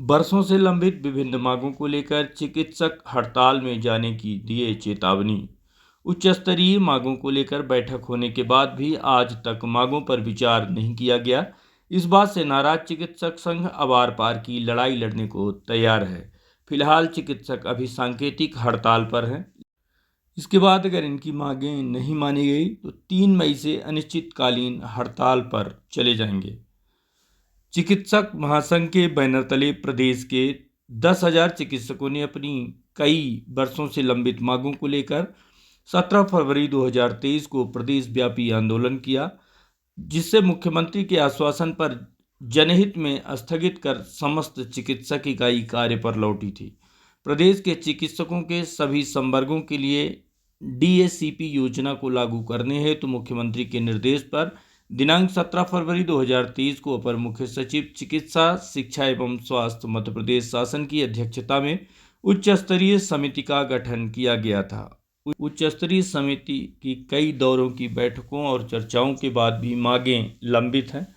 बरसों से लंबित विभिन्न मांगों को लेकर चिकित्सक हड़ताल में जाने की दिए चेतावनी। उच्च स्तरीय मांगों को लेकर बैठक होने के बाद भी आज तक मांगों पर विचार नहीं किया गया। इस बात से नाराज चिकित्सक संघ अब आर पार की लड़ाई लड़ने को तैयार है। फिलहाल चिकित्सक अभी सांकेतिक हड़ताल पर हैं। इसके बाद अगर इनकी मांगें नहीं मानी गई तो 3 मई से अनिश्चितकालीन हड़ताल पर चले जाएंगे। चिकित्सक महासंघ के बैनर तले प्रदेश के 10,000 चिकित्सकों ने अपनी कई वर्षों से लंबित मांगों को लेकर 17 फरवरी 2023 को प्रदेश व्यापी आंदोलन किया, जिससे मुख्यमंत्री के आश्वासन पर जनहित में स्थगित कर समस्त चिकित्सक इकाई कार्य पर लौटी थी। प्रदेश के चिकित्सकों के सभी संवर्गों के लिए डीएसीपी योजना को लागू करने हेतु मुख्यमंत्री के निर्देश पर दिनांक 17 फरवरी 2023 को अपर मुख्य सचिव चिकित्सा शिक्षा एवं स्वास्थ्य मध्य प्रदेश शासन की अध्यक्षता में उच्च स्तरीय समिति का गठन किया गया था। उच्च स्तरीय समिति की कई दौरों की बैठकों और चर्चाओं के बाद भी मांगें लंबित हैं।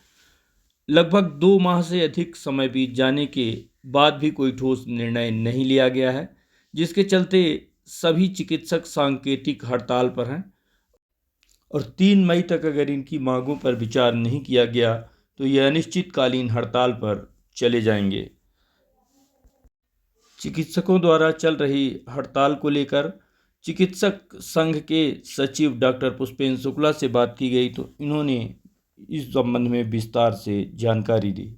लगभग 2 माह से अधिक समय बीत जाने के बाद भी कोई ठोस निर्णय नहीं लिया गया है, जिसके चलते सभी चिकित्सक सांकेतिक हड़ताल पर हैं और 3 मई तक अगर इनकी मांगों पर विचार नहीं किया गया तो ये अनिश्चितकालीन हड़ताल पर चले जाएंगे। चिकित्सकों द्वारा चल रही हड़ताल को लेकर चिकित्सक संघ के सचिव डॉक्टर पुष्पेंद्र शुक्ला से बात की गई तो इन्होंने इस संबंध में विस्तार से जानकारी दी।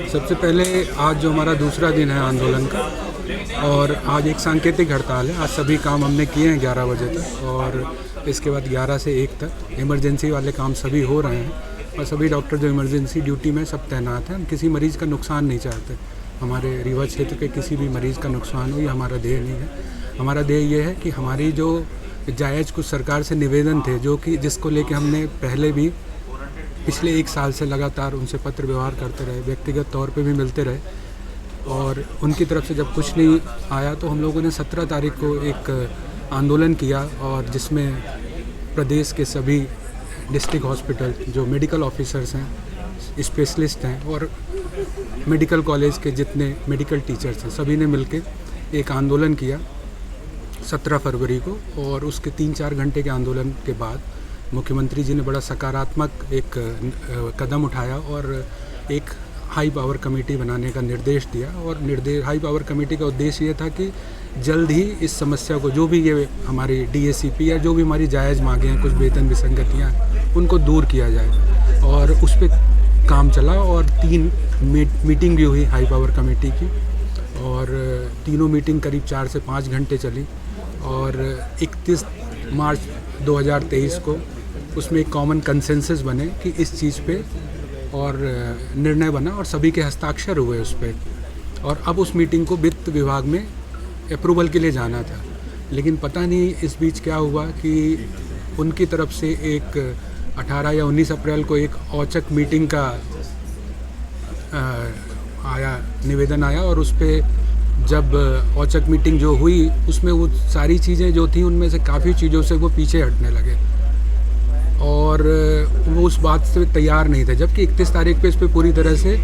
सबसे पहले आज जो हमारा दूसरा दिन है आंदोलन का, और आज एक सांकेतिक हड़ताल है। आज सभी काम हमने किए हैं 11 बजे तक, और इसके बाद 11 से 1 तक इमरजेंसी वाले काम सभी हो रहे हैं और सभी डॉक्टर जो इमरजेंसी ड्यूटी में सब तैनात हैं। हम किसी मरीज़ का नुकसान नहीं चाहते, हमारे रीवा क्षेत्र के किसी भी मरीज़ का नुकसान हो, ये हमारा ध्येय नहीं है। हमारा ध्येय ये है कि हमारी जो जायज़ कुछ सरकार से निवेदन थे, जो कि जिसको लेके हमने पहले भी पिछले 1 साल से लगातार उनसे पत्र व्यवहार करते रहे, व्यक्तिगत तौर पे भी मिलते रहे, और उनकी तरफ से जब कुछ नहीं आया तो हम लोगों ने 17 तारीख को एक आंदोलन किया, और जिसमें प्रदेश के सभी डिस्ट्रिक्ट हॉस्पिटल जो मेडिकल ऑफिसर्स हैं, स्पेशलिस्ट हैं, और मेडिकल कॉलेज के जितने मेडिकल टीचर्स हैं, सभी ने मिलकर एक आंदोलन किया 17 फरवरी को। और उसके 3-4 घंटे के आंदोलन के बाद मुख्यमंत्री जी ने बड़ा सकारात्मक एक कदम उठाया और एक हाई पावर कमेटी बनाने का निर्देश दिया। और हाई पावर कमेटी का उद्देश्य ये था कि जल्द ही इस समस्या को, जो भी ये हमारी डीएसीपी या जो भी हमारी जायज़ मांगे हैं, कुछ वेतन विसंगतियाँ, उनको दूर किया जाए। और उस पर काम चला और 3 मीटिंग भी हुई हाई पावर कमेटी की, और तीनों मीटिंग करीब 4 से 5 घंटे चली। और 31 मार्च 2023 को उसमें एक कॉमन कंसेंसस बने कि इस चीज़ पे, और निर्णय बना और सभी के हस्ताक्षर हुए उस पर। और अब उस मीटिंग को वित्त विभाग में अप्रूवल के लिए जाना था, लेकिन पता नहीं इस बीच क्या हुआ कि उनकी तरफ से एक 18 या 19 अप्रैल को एक औचक मीटिंग का निवेदन आया, और उस पर जब औचक मीटिंग जो हुई उसमें वो सारी चीज़ें जो थी उनमें से काफ़ी चीज़ों से वो पीछे हटने लगे, और वो उस बात से तैयार नहीं थे, जबकि 31 तारीख पे इस पर पूरी तरह से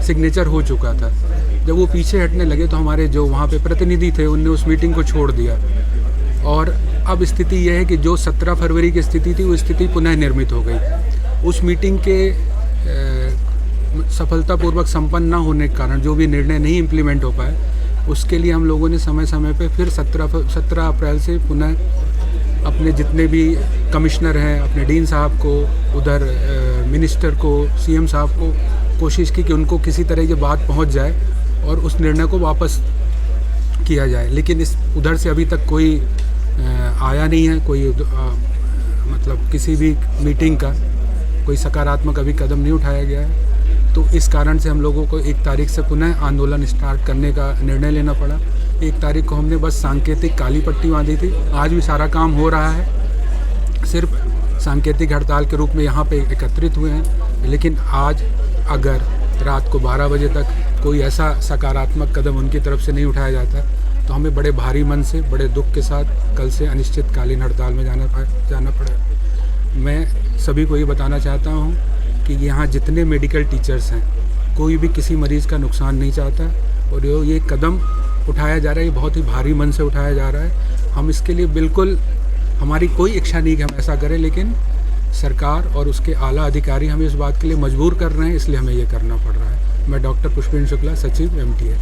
सिग्नेचर हो चुका था। जब वो पीछे हटने लगे तो हमारे जो वहाँ पे प्रतिनिधि थे उनने उस मीटिंग को छोड़ दिया, और अब स्थिति यह है कि जो 17 फरवरी की स्थिति थी वो स्थिति पुनः निर्मित हो गई। उस मीटिंग के सफलतापूर्वक संपन्न न होने के कारण जो भी निर्णय नहीं इम्प्लीमेंट हो पाए, उसके लिए हम लोगों ने समय समय पे फिर 17 अप्रैल से पुनः अपने जितने भी कमिश्नर हैं, अपने डीन साहब को, उधर मिनिस्टर को, सीएम साहब को कोशिश की कि उनको किसी तरह ये बात पहुंच जाए और उस निर्णय को वापस किया जाए। लेकिन इस उधर से अभी तक कोई आया नहीं है, कोई मतलब किसी भी मीटिंग का कोई सकारात्मक अभी कदम नहीं उठाया गया है। तो इस कारण से हम लोगों को 1 तारीख से पुनः आंदोलन स्टार्ट करने का निर्णय लेना पड़ा। 1 तारीख को हमने बस सांकेतिक काली पट्टी बांधी थी, आज भी सारा काम हो रहा है, सिर्फ सांकेतिक हड़ताल के रूप में यहाँ पे एकत्रित हुए हैं। लेकिन आज अगर रात को 12 बजे तक कोई ऐसा सकारात्मक कदम उनकी तरफ से नहीं उठाया जाता तो हमें बड़े भारी मन से, बड़े दुख के साथ कल से अनिश्चितकालीन हड़ताल में जाना पड़ेगा। मैं सभी को ये बताना चाहता हूँ कि यहाँ जितने मेडिकल टीचर्स हैं कोई भी किसी मरीज़ का नुकसान नहीं चाहता और ये कदम उठाया जा रहा है, ये बहुत ही भारी मन से उठाया जा रहा है। हम इसके लिए बिल्कुल, हमारी कोई इच्छा नहीं कि हम ऐसा करें, लेकिन सरकार और उसके आला अधिकारी हमें इस बात के लिए मजबूर कर रहे हैं, इसलिए हमें ये करना पड़ रहा है। मैं डॉक्टर पुष्पेंद्र शुक्ला, सचिव MTA।